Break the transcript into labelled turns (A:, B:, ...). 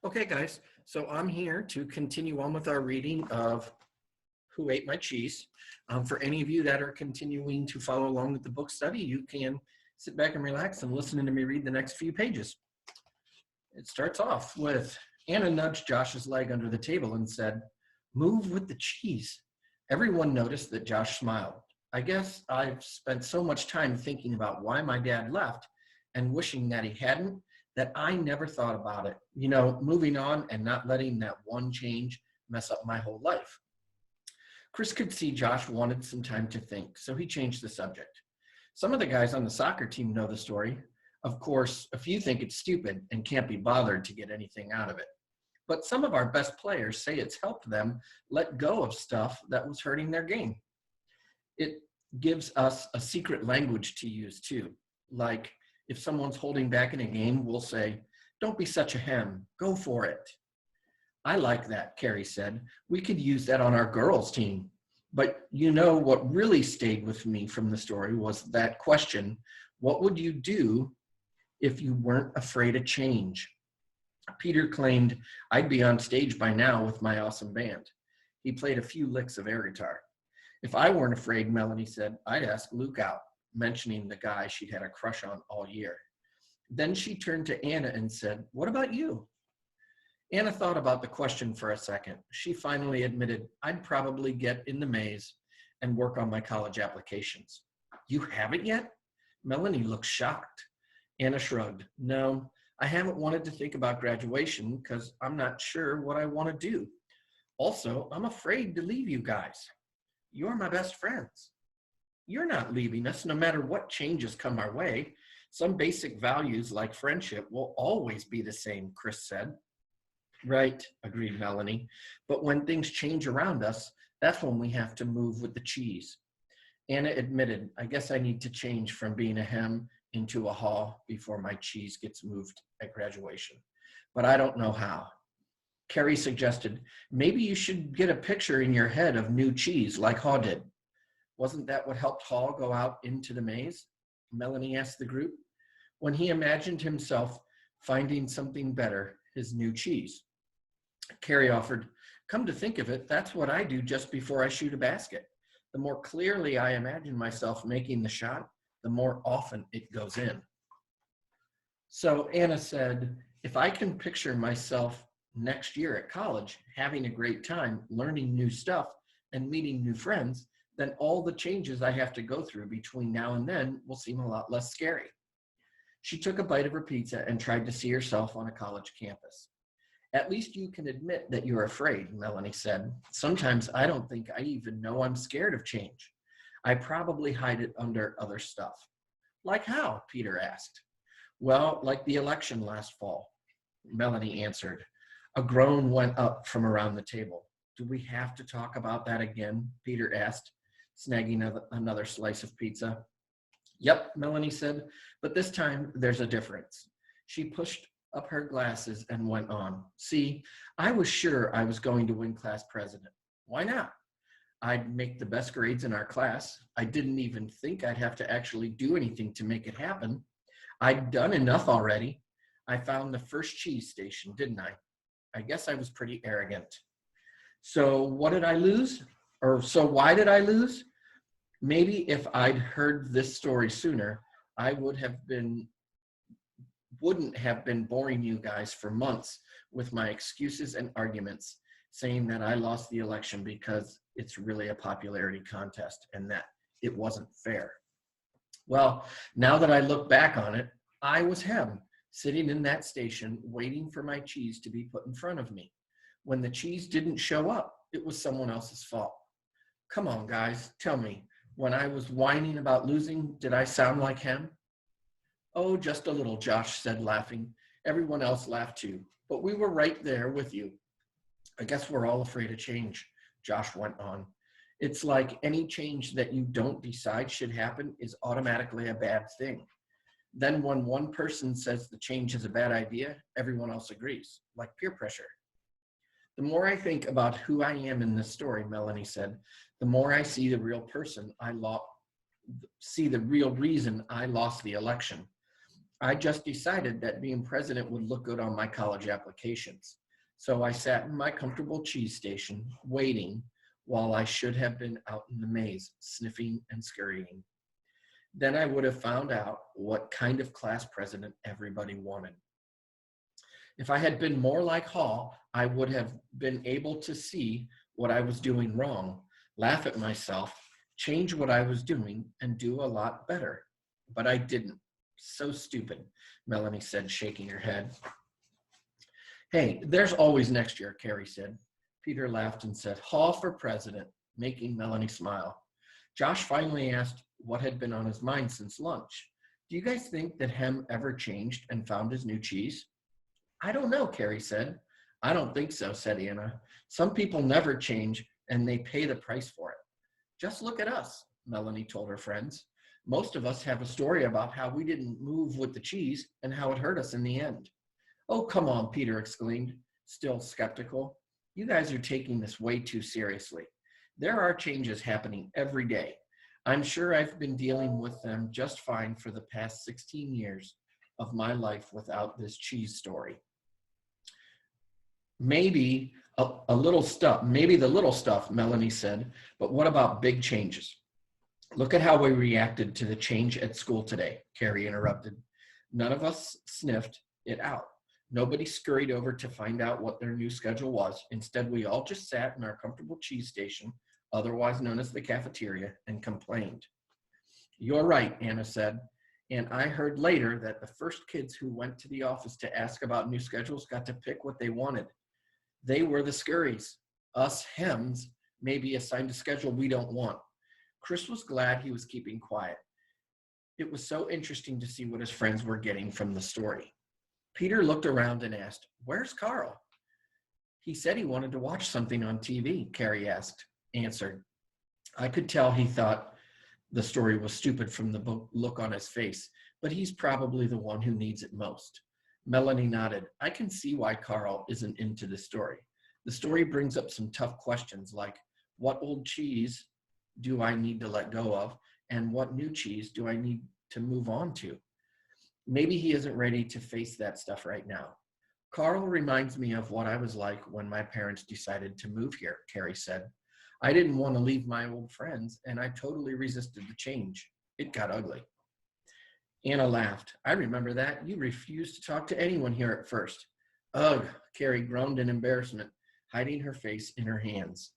A: Okay, guys, so I'm here to continue on with our reading of Who Ate My Cheese. For any of you that are continuing to follow along with the book study, you can sit back and relax and listen to me read the next few pages. It starts off with Anna nudged Josh's leg under the table and said, "Move with the cheese." Everyone noticed that Josh smiled. I guess I've spent so much time thinking about why my dad left and wishing that he hadn't, that I never thought about it. Moving on and not letting that one change mess up my whole life. Chris could see Josh wanted some time to think, so he changed the subject. Some of the guys on the soccer team know the story. Of course, a few think it's stupid and can't be bothered to get anything out of it. But some of our best players say it's helped them let go of stuff that was hurting their game. It gives us a secret language to use too. Like if someone's holding back in a game, we'll say, "Don't be such a hem, go for it." I like that, Carrie said. We could use that on our girls' team. But what really stayed with me from the story was that question, what would you do if you weren't afraid of change? Peter claimed I'd be on stage by now with my awesome band. He played a few licks of air guitar. If I weren't afraid, Melanie said, I'd ask Luke out, mentioning the guy she'd had a crush on all year. Then she turned to Anna and said, "What about you?" Anna thought about the question for a second. She finally admitted, "I'd probably get in the maze and work on my college applications." "You haven't yet?" Melanie looked shocked. Anna shrugged. "No, I haven't wanted to think about graduation because I'm not sure what I want to do. Also, I'm afraid to leave you guys. You're my best friends. You're not leaving us no matter what changes come our way. Some basic values like friendship will always be the same," Chris said. "Right," agreed Melanie. "But when things change around us, that's when we have to move with the cheese." Anna admitted, "I guess I need to change from being a hem into a haw before my cheese gets moved at graduation. But I don't know how." Carrie suggested, "Maybe you should get a picture in your head of new cheese like Haw did." "Wasn't that what helped Haw go out into the maze?" Melanie asked the group. "When he imagined himself finding something better, his new cheese." Carrie offered, "Come to think of it, that's what I do just before I shoot a basket. The more clearly I imagine myself making the shot, the more often it goes in." So Anna said, "If I can picture myself next year at college, having a great time, learning new stuff, and meeting new friends, then all the changes I have to go through between now and then will seem a lot less scary." She took a bite of her pizza and tried to see herself on a college campus. "At least you can admit that you're afraid," Melanie said. "Sometimes I don't think I even know I'm scared of change. I probably hide it under other stuff." "Like how?" Peter asked. "Well, like the election last fall," Melanie answered. A groan went up from around the table. "Do we have to talk about that again?" Peter asked, snagging another slice of pizza. "Yep," Melanie said, "but this time there's a difference." She pushed up her glasses and went on. "See, I was sure I was going to win class president. Why not? I'd make the best grades in our class. I didn't even think I'd have to actually do anything to make it happen. I'd done enough already. I found the first cheese station, didn't I? I guess I was pretty arrogant. So what did I lose? So why did I lose? Maybe if I'd heard this story sooner, I wouldn't have been boring you guys for months with my excuses and arguments, saying that I lost the election because it's really a popularity contest and that it wasn't fair. Well, now that I look back on it, I was him, sitting in that station, waiting for my cheese to be put in front of me. When the cheese didn't show up, it was someone else's fault. Come on, guys, tell me, when I was whining about losing, did I sound like him?" "Oh, just a little," Josh said, laughing. Everyone else laughed too, but we were right there with you. "I guess we're all afraid of change," Josh went on. "It's like any change that you don't decide should happen is automatically a bad thing. Then when one person says the change is a bad idea, everyone else agrees, like peer pressure." "The more I think about who I am in this story," Melanie said, "the more I see the real reason I lost the election. I just decided that being president would look good on my college applications. So I sat in my comfortable cheese station, waiting, while I should have been out in the maze, sniffing and scurrying. Then I would have found out what kind of class president everybody wanted. If I had been more like Hall, I would have been able to see what I was doing wrong, laugh at myself, change what I was doing, and do a lot better. But I didn't. So stupid, Melanie said, shaking her head. Hey, there's always next year, Carrie said. Peter laughed and said, Hall for president, making Melanie smile. Josh finally asked what had been on his mind since lunch. Do you guys think that Hem ever changed and found his new cheese? I don't know, Carrie said. I don't think so, said Anna. Some people never change and they pay the price for it. Just look at us, Melanie told her friends. Most of us have a story about how we didn't move with the cheese and how it hurt us in the end. Oh, come on, Peter exclaimed, still skeptical. You guys are taking this way too seriously. There are changes happening every day. I'm sure I've been dealing with them just fine for the past 16 years of my life without this cheese story. Maybe a little stuff, maybe the little stuff, Melanie said, but what about big changes? Look at how we reacted to the change at school today, Carrie interrupted. None of us sniffed it out. Nobody scurried over to find out what their new schedule was. Instead, we all just sat in our comfortable cheese station, otherwise known as the cafeteria, and complained. You're right, Anna said. And I heard later that the first kids who went to the office to ask about new schedules got to pick what they wanted. They were the scurries. Us hems may be assigned a schedule we don't want. Chris was glad he was keeping quiet. It was so interesting to see what his friends were getting from the story. Peter looked around and asked, "Where's Carl?" He said he wanted to watch something on TV, Carrie answered. I could tell he thought the story was stupid from the look on his face, but he's probably the one who needs it most. Melanie nodded. I can see why Carl isn't into the story. The story brings up some tough questions like, what old cheese do I need to let go of? And what new cheese do I need to move on to? Maybe he isn't ready to face that stuff right now. Carl reminds me of what I was like when my parents decided to move here, Carrie said. I didn't want to leave my old friends, and I totally resisted the change. It got ugly. Anna laughed. I remember that. You refused to talk to anyone here at first. Ugh, Carrie groaned in embarrassment, hiding her face in her hands.